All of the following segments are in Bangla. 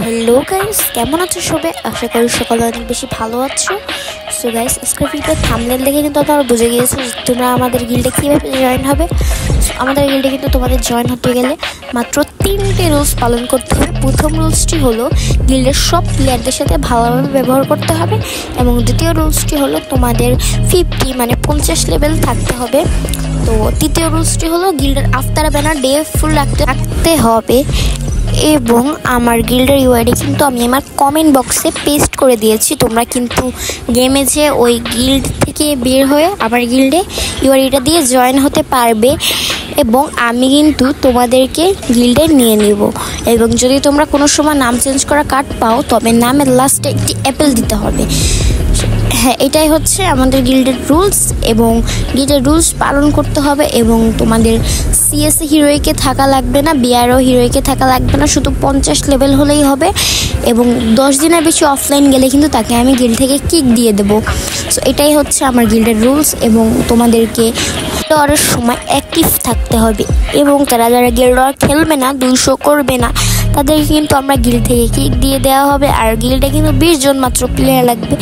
हेलो गाइस কেমন আছো সবাই আশা করি সকলে অনেক বেশি ভালো আছো। সো গাইস আজকের ভিডিও থাম্বনেল দেখে কিন্তু তোমরা বুঝে গিয়েছো যে তোমরা আমাদের গিল্ডে কিভাবে জয়েন হবে। আমাদের গিল্ডে কিন্তু তোমাদের জয়েন হতে গেলে মাত্র 3টে রুলস পালন করতে হবে। প্রথম রুলসটি হলো গিল্ডের সব প্লেয়ারদের সাথে ভালোভাবে ব্যবহার করতে হবে এবং দ্বিতীয় রুলসটি হলো তোমাদের 50 মানে 50 লেভেল থাকতে হবে। তো তৃতীয় রুলসটি হলো গিল্ডের আফতার ব্যানার ডে ফুল রাখতে হবে এবং আমার গিল্ডের ইউআইডি কিন্তু আমি আমার কমেন্ট বক্সে পেস্ট করে দিয়েছি। তোমরা কিন্তু গেমে যে ওই গিল্ড থেকে বের হয়ে আমার গিল্ডে ইউআইডিটা দিয়ে জয়েন হতে পারবে এবং আমি কিন্তু তোমাদেরকে গিল্ডে নিয়ে নিব। এবং যদি তোমরা কোনো সময় নাম চেঞ্জ করা কার্ড পাও তবে নামের লাস্টে একটি অ্যাপেল দিতে হবে। হ্যাঁ, এটাই হচ্ছে আমাদের গিল্ডের রুলস এবং গিল্ডের রুলস পালন করতে হবে এবং তোমাদের সিএসএ হিরোইকে থাকা লাগবে না, বিআরও হিরোইকে থাকা লাগবে না, শুধু 50 লেভেল হলেই হবে এবং 10 দিনের বেশি অফলাইন গেলে কিন্তু তাকে আমি গিল্ড থেকে কিক দিয়ে দেবো। সো এটাই হচ্ছে আমার গিল্ডের রুলস এবং তোমাদেরকে গিল্ড সময় অ্যাক্টিভ থাকতে হবে এবং যারা গিল্ড খেলবে না 200 করবে না তাদেরকে কিন্তু আমরা গিল্ড থেকে কিক দিয়ে দেওয়া হবে। আর গিল্ডে কিন্তু 20 জন মাত্র প্লেয়ার লাগবে,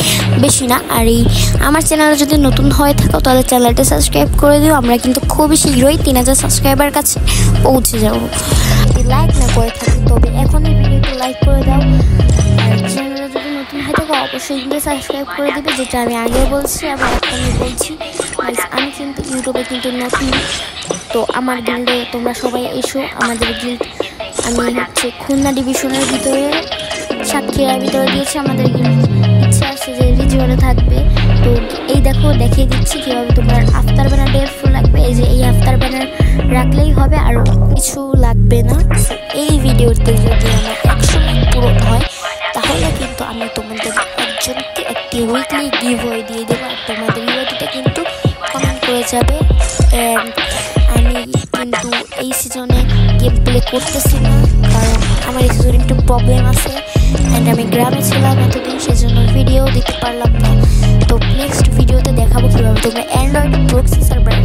বেশি না। আর এই আমার চ্যানেলে যদি নতুন হয়ে থাকো তাহলে চ্যানেলটা সাবস্ক্রাইব করে দিও। আমরা কিন্তু খুবই শীঘ্রই 3000 সাবস্ক্রাইবার কাছে পৌঁছে যাব। যদি লাইক না করে থাকি তবে এখনই ভিডিওটি লাইক করে দাও। আর চ্যানেলে যদি নতুন হয়ে থাকো অবশ্যই কিন্তু সাবস্ক্রাইব করে দিবে, যেটা আমি আগে বলছি আবার এখনই বলছি। আমি কিন্তু ইউটিউবে কিন্তু নতুন, তো আমার গিল্ডে তোমরা সবাই এসো। আমাদের গিল্ড আমি হচ্ছে খুলনা ডিভিশনের ভিতরে সাতক্ষীরার ভিতরে দিয়েছি। আমাদের ইচ্ছা আছে যে রিজিওনে থাকবে। তো এই দেখো দেখিয়ে দিচ্ছি কীভাবে তোমরা আফতার ব্যানার ডে ফুল লাগবে। এই যে এই আফতার ব্যানার রাখলেই হবে, আর কিছু লাগবে না। এই ভিডিওতে যদি আমার 100 লাইক পূরণ হয় তাহলে কিন্তু আমি তোমাদের একজনকে একটি উইকলি গিভওয়ে দিয়ে দেবো আর তোমাদের ইউআইডিটা কিন্তু কমেন্ট করে যাবে। আমি কিন্তু এই সিজনে গেম প্লে করতেছি না কারণ আমার এই সিজনে একটু প্রবলেম আছে অ্যান্ড আমি গ্রামে ছিলাম এতদিন, সেজন্য ভিডিও দিতে পারলাম না। তো নেক্সট ভিডিওতে দেখাবো কীভাবে তোমরা অ্যান্ড্রয়েড প্রক্সি সার্ভার